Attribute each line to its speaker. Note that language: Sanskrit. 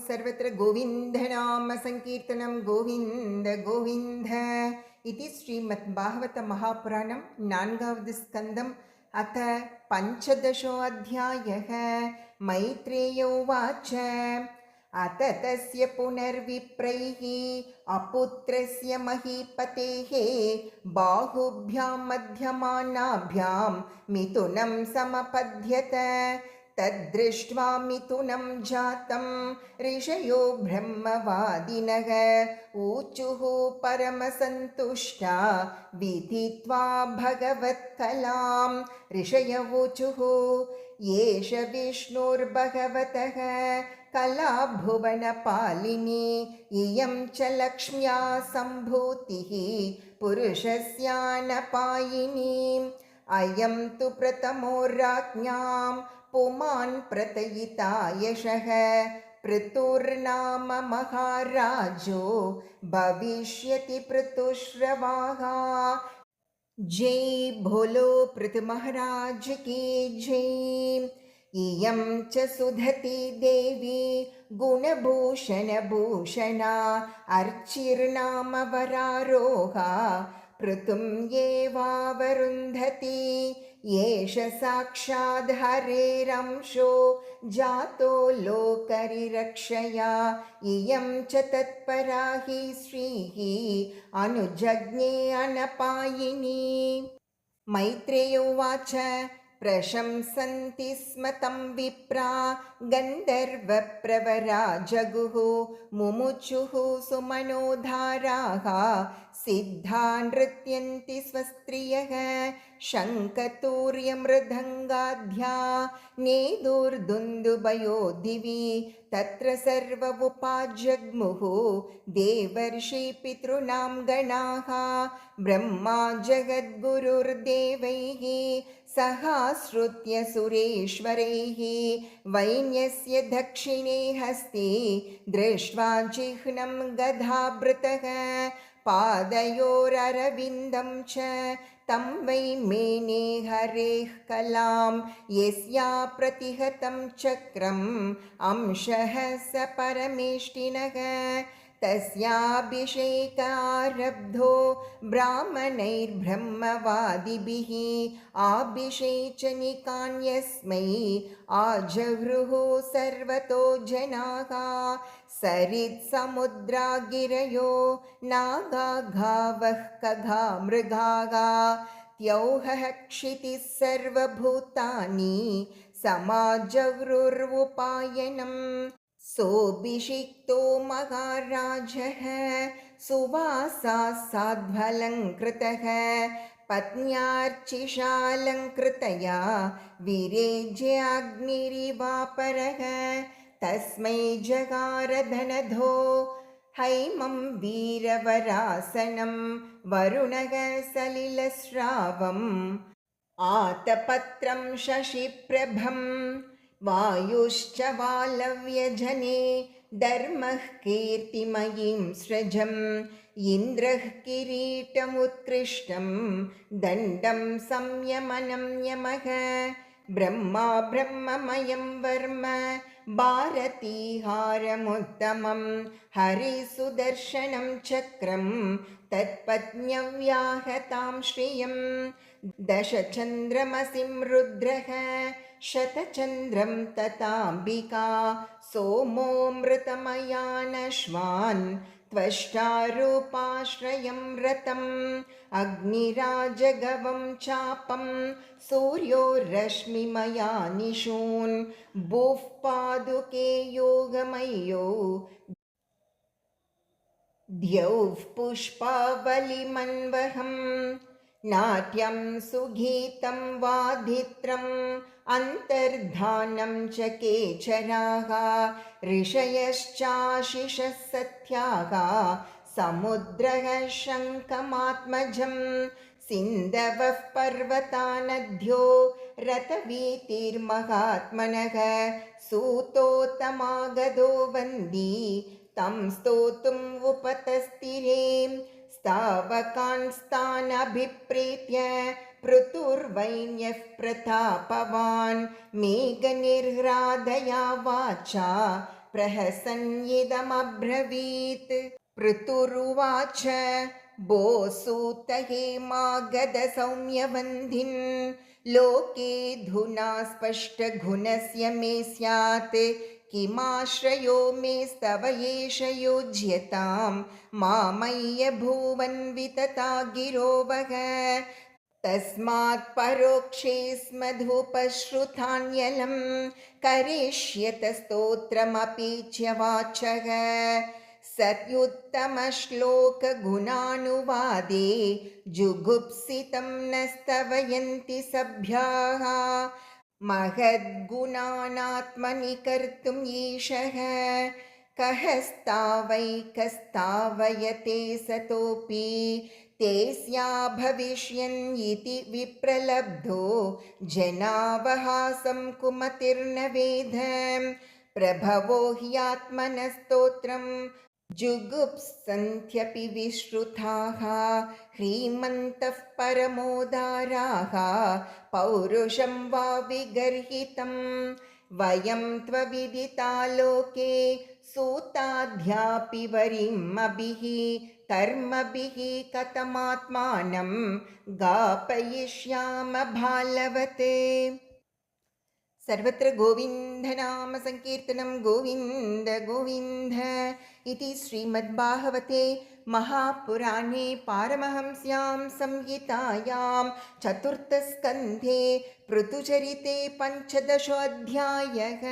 Speaker 1: सर्वत्र गोविन्दनाम संकीर्तनं गोविन्द गोविन्द इति श्रीमद्भागवतमहापुराणं 4வது स्कन्दम् अथ 15 मैत्रेय उवाच अत तस्य पुनर्विप्रैः अपुत्रस्य महीपतेः बाहुभ्यां मध्यमानाभ्यां मिथुनं समपद्यत तद्दृष्ट्वा मिथुनं जातं ऋषयो ब्रह्मवादिनः ऊचुः परमसन्तुष्टा विदित्वा भगवत्कलां ऋषय ऊचुः एष विष्णुर्भगवतः कला भुवनपालिनी इयं च लक्ष्म्या सम्भूतिः पुरुषस्यानपायिनी अयं तु प्रथमो राज्ञां पुमान् प्रतयिता यशः पृथुर्नाम महाराजो भविष्यति पृथुश्रवाः। जय भोलो पृथु महाराज की जय। इयं च सुधती देवी गुणभूषणभूषणा अर्चिर्नाम वरारोहा पृथुं येवावरुन्धति एष साक्षाद् हरेरंशो जातो लोकरिरक्षया इयं च तत्परा हि श्रीः अनुजज्ञे अनपायिनी। मैत्रेय उवाच प्रशंसन्ति स्म तं विप्रा गन्धर्वप्रवरा जगुः मुमुचुः सुमनोधाराः सिद्धा नृत्यन्ति स्वस्त्रियः शङ्खतूर्यमृदङ्गाद्या नेदुर्दुन्दुभयो दिवि तत्र सर्व उपाजग्मुः देवर्षि पितॄणां गणाः ब्रह्मा जगद्गुरुर्देवैः सहाश्रुत्य सुरेश्वरैः वैन्यस्य दक्षिणे हस्ते दृष्ट्वा चिह्नं गदाभृतः पादयोररविन्दं च तं वै मेने हरेः कलां यस्या प्रतिहतं चक्रम् अंशः स परमेष्टिनः तस्याभिषेकारब्धो ब्राह्मणैर्ब्रह्मवादिभिः आभिषेचनिकान्यस्मै आजगृः सर्वतो जनाः सरित्समुद्रा गिरयो नागा गावः खगा मृगाः त्यौहः क्षितिः सर्वभूतानि समाजगृर्वुपायनम् सोऽभिषिक्तो महाराजः सुवासाः साध्वलङ्कृतः पत्न्यार्चिषालङ्कृतया विरेज्याग्निरिवापरः तस्मै जगारधनधो हैमं वीरवरासनं वरुणः सलिलस्रावम् आतपत्रं शशिप्रभं वायुश्च वालव्यजने धर्मः कीर्तिमयीं सृजम् इन्द्रः किरीटमुत्कृष्टं दण्डं संयमनं यमः ब्रह्मा ब्रह्ममयं वर्म भारतीहारमुत्तमं हरिसुदर्शनं चक्रं तत्पत्न्यव्याहतां श्रियं दशचन्द्रमसिं रुद्रः शतचन्द्रं तथाम्बिका सोमोऽमृतमयानश्वान् त्वष्टारूपाश्रयं रतम् अग्निराजगवं चापं सूर्यो रश्मिमया निशून् भुः पादुके योगमयो द्यौः पुष्पावलिमन्वहम् नाट्यं सुगीतं वाधित्रम् अन्तर्धानं च केचराः ऋषयश्चाशिषः सत्याः समुद्रः शङ्खमात्मजं सिन्धवः पर्वता नद्यो रथवीतिर्महात्मनः सूतोत्तमागधो वन्दी तं स्तोतुम् उपतस्तिरे स्तावकान् स्थानभिप्रीत्य पृथुर्वैन्यः प्रतापवान् मेघनिर्ह्रादया वाचा प्रहसन्निदमब्रवीत् पृथुरुवाच बोसूत हेमागदसौम्यवन्धिन् लोके धुना स्पष्टगुणस्य मे स्यात् किमाश्रयो मेस्तव एष योज्यतां मामय्य भुवन् वितता गिरो वः तस्मात् परोक्षे स्मधुपश्रुतान्यलं करिष्यत स्तोत्रमपि च वाचः सत्युत्तमश्लोकगुणानुवादे जुगुप्सितं न स्तवयन्ति सभ्याः महद्गुणानात्मनि कर्तुम् ईशः कः स्तावैकस्तावयते सतोऽपि ते स्या भविष्यन् इति विप्रलब्धो जनावहासं कुमतिर्न वेद प्रभवो ह्यात्मनस्तोत्रं जुगुप्सन्त्यपि विश्रुताः ह्रीमन्तः परमोदाराः पौरुषं वा विगर्हितं वयं त्वविदिता लोके सूताध्यापि वरिमभिः कर्मभिः कथमात्मानं गापयिष्याम भालवते सर्वत्र गोविन्दनाम संकीर्तनं गोविन्द गोविन्द इति श्रीमद्भागवते महापुराणे पारमहंस्यां संहितायां चतुर्थस्कन्धे पृथुचरिते 15 अध्यायः।